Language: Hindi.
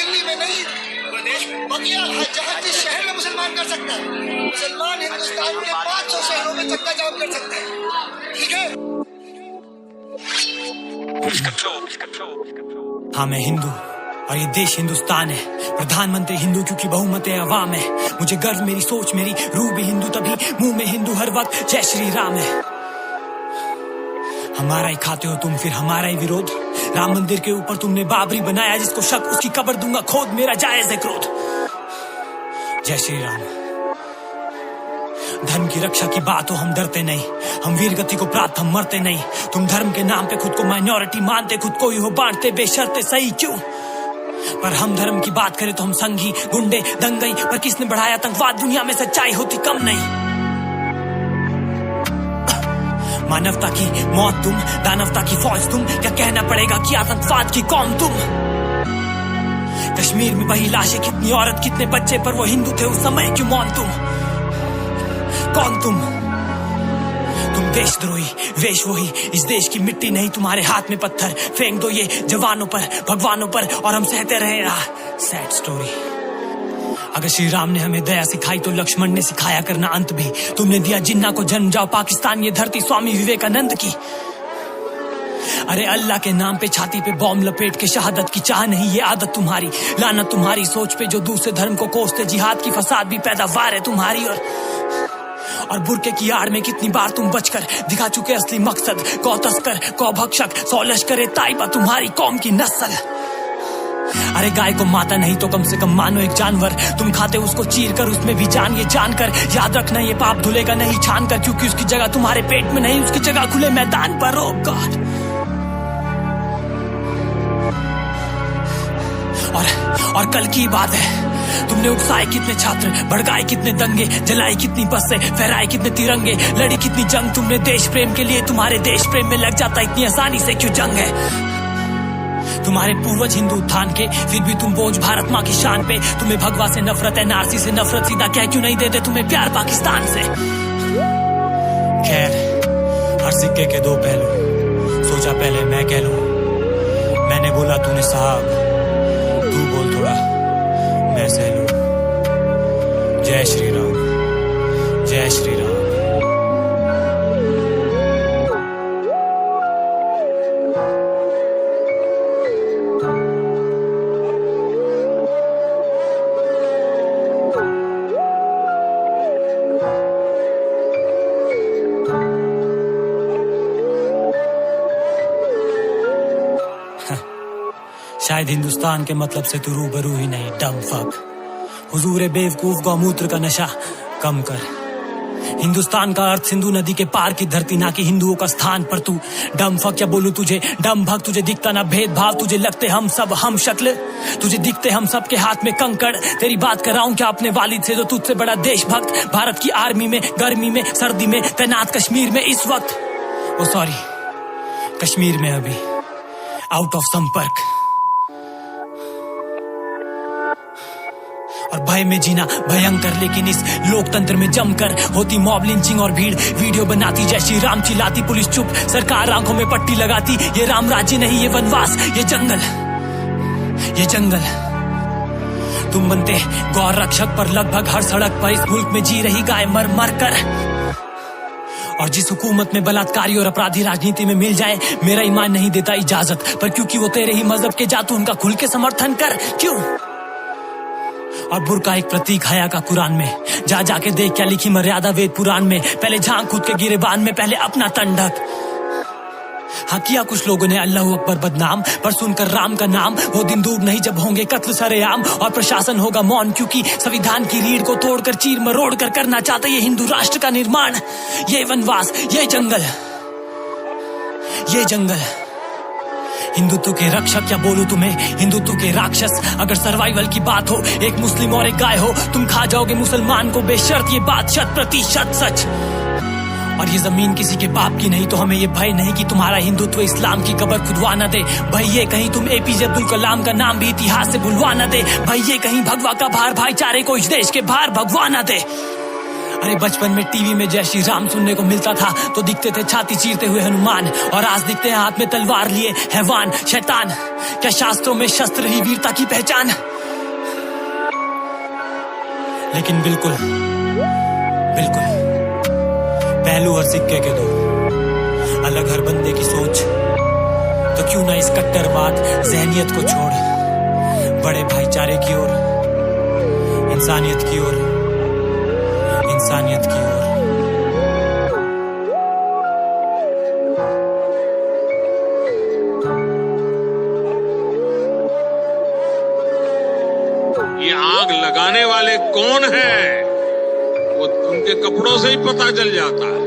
दिल्ली में नहीं, प्रदेश में, बकिया जहाँ जिस शहर में मुसलमान कर सकता है, मुसलमान हिंदुस्तान के 500 शहरों में चक्का जाम कर सकता है। ठीक है। हाँ, मैं हिंदू और ये देश हिंदुस्तान है। प्रधानमंत्री हिंदू क्योंकि बहुमत अवाम है। मुझे गर्व मेरी सोच मेरी रूह भी हिंदू, तभी मुंह में हिंदू हर वक्त जय श्री राम है। हमारा ही खाते हो तुम, फिर हमारा ही विरोध। राम मंदिर के ऊपर तुमने बाबरी बनाया, जिसको शक उसकी कब्र दूंगा खोद, मेरा जायज है क्रोध। जय श्री राम। धर्म की रक्षा की बात हो हम डरते नहीं, हम वीर गति को प्राप्त हम मरते नहीं। तुम धर्म के नाम पे खुद को माइनॉरिटी मानते, खुद को ही हो बांटते बेशर्ते, सही क्यों? पर हम धर्म की बात करें तो हम संघी गुंडे दंगई। पर किसने बढ़ाया आतंकवाद? दुनिया में सच्चाई होती कम नहीं। मानवता की मौत तुम, दानवता की फौज तुम, क्या कहना पड़ेगा कि आतंकवाद की कौम तुम। कश्मीर में वही लाशें, कितनी औरत कितने बच्चे, पर वो हिंदू थे उस समय, क्यों मौन तुम? कौन तुम देशद्रोही, वेश वही। इस देश की मिट्टी नहीं, तुम्हारे हाथ में पत्थर फेंक दो ये जवानों पर, भगवानों पर, और हम सहते रहे। Sad story. अगर श्री राम ने हमें दया सिखाई तो लक्ष्मण ने सिखाया करना अंत भी। तुमने दिया जिन्ना को जन्म, जाओ पाकिस्तान ये धरती स्वामी विवेकानंद की। अरे अल्लाह के नाम पे छाती पे बॉम्ब लपेट के शहादत की चाह नहीं, ये आदत तुम्हारी, लानत तुम्हारी सोच पे जो दूसरे धर्म को कोसते। जिहाद की फसाद भी पैदावार है तुम्हारी। और बुरके की आड़ में कितनी बार तुम बचकर दिखा चुके असली मकसद। कौ तस्कर, कौ भक्षक, 100 लश्करे ताइबा तुम्हारी कौम की नस्ल। अरे गाय को माता नहीं तो कम से कम मानो एक जानवर। तुम खाते उसको चीर कर, उसमें भी जान ये जानकर। याद रखना ये पाप धुलेगा नहीं छान कर, क्योंकि उसकी जगह तुम्हारे पेट में नहीं, उसकी जगह खुले मैदान पर। ओ गॉड। और कल की बात है, तुमने उकसाए कितने छात्र, भड़काए कितने दंगे, जलाए कितनी बसें, फहराए कितने तिरंगे, लड़ी कितनी जंग तुमने देश प्रेम के लिए। तुम्हारे देश प्रेम में लग जाता इतनी आसानी से क्यों जंग है? तुम्हारे पूर्वज हिंदू उत्थान के, फिर भी तुम बोझ भारत माँ की शान पे। तुम्हें भगवा से नफरत है, नारसी से नफरत, सीधा क्या क्यों नहीं देते तुम्हें प्यार पाकिस्तान से? खैर, हर सिक्के के दो पहलू, सोचा पहले मैं कह लूं। मैंने बोला तूने साहब, तू बोल थोड़ा मैं सह लूं। जय श्री राम, जय श्री राम। शायद हिंदुस्तान के मतलब से तू रूबरू ही नहीं, डम फक। हुजूर बेवकूफ, गौमूत्र का नशा कम कर। हिंदुस्तान का अर्थ सिंधु नदी के पार की धरती, ना कि हिंदुओं का स्थान। पर तू डम फक, क्या बोलूं तुझे, डम भक्त। तुझे दिखता ना भेदभाव, तुझे लगते हम सब हम शक्ल, तुझे दिखते हम सब के हाथ में कंकड़। तेरी बात कराऊं क्या अपने वालिद से जो तुझसे बड़ा देशभक्त, भारत की आर्मी में, गर्मी में, सर्दी में तैनात, कश्मीर में इस वक्त। ओ सॉरी, कश्मीर में अभी आउट ऑफ संपर्क। और भय में जीना भयंकर, लेकिन इस लोकतंत्र में जमकर होती मॉब लिंचिंग और भीड़। वीडियो बनाती जय श्री राम चिल्लाती, पुलिस चुप, सरकार आंखों में पट्टी लगाती। ये राम राज्य नहीं, ये वनवास, ये जंगल, ये जंगल। तुम बनते गौ रक्षक, पर लगभग हर सड़क पर इस मुल्क में जी रही गाय मर मर कर। और जिस हुकूमत में बलात्कारी और अपराधी राजनीति में मिल जाए, मेरा ईमान नहीं देता इजाजत। पर क्योंकि वो तेरे ही मजहब के जातू, उनका खुल के समर्थन कर। क्यों? और बुर्का एक प्रतीक हया का कुरान में, जा जाके देख क्या लिखी मर्यादा वेद पुराण में। पहले झांक खुद के गिरेबान में, पहले अपना तन ढक। हाँ किया कुछ लोगों ने अल्लाह अकबर बदनाम, पर सुनकर राम का नाम। वो दिन दूर नहीं जब होंगे कत्ल सरेआम, और प्रशासन होगा मौन, क्योंकि संविधान की रीढ़ को तोड़कर चीर मरोड़ कर करना चाहते ये हिंदू राष्ट्र का निर्माण। ये वनवास, ये जंगल, ये जंगल। हिंदुत्व के रक्षक, क्या बोलूं तुम्हें, हिंदुत्व के राक्षस। अगर सर्वाइवल की बात हो, एक मुस्लिम और एक गाय हो, तुम खा जाओगे मुसलमान को बेशर्त, ये बात 100% सच। और ये जमीन किसी के बाप की नहीं, तो हमें ये भय नहीं कि तुम्हारा हिंदुत्व इस्लाम की कब्र खुदवा न दे। भाई ये कहीं तुम एपीजे अब्दुल कलाम का नाम भी इतिहास से भुलवा न दे। भाई ये कहीं भगवा का भार भाईचारे को इस देश के बाहर भगवा न दे। अरे बचपन में टीवी में जय श्री राम सुनने को मिलता था तो दिखते थे छाती चीरते हुए हनुमान, और आज दिखते हैं हाथ में तलवार लिए हैवान शैतान। क्या शास्त्रों में शस्त्र ही वीरता की पहचान? लेकिन बिल्कुल बिल्कुल पहलू हर सिक्के के दो, अलग हर बंदे की सोच। तो क्यों ना इस कट्टरवाद जहनियत को छोड़ बड़े भाईचारे की ओर, इंसानियत की ओर, इंसानियत की ओर। ये आग लगाने वाले कौन हैं वो उनके कपड़ों से ही पता चल जाता है।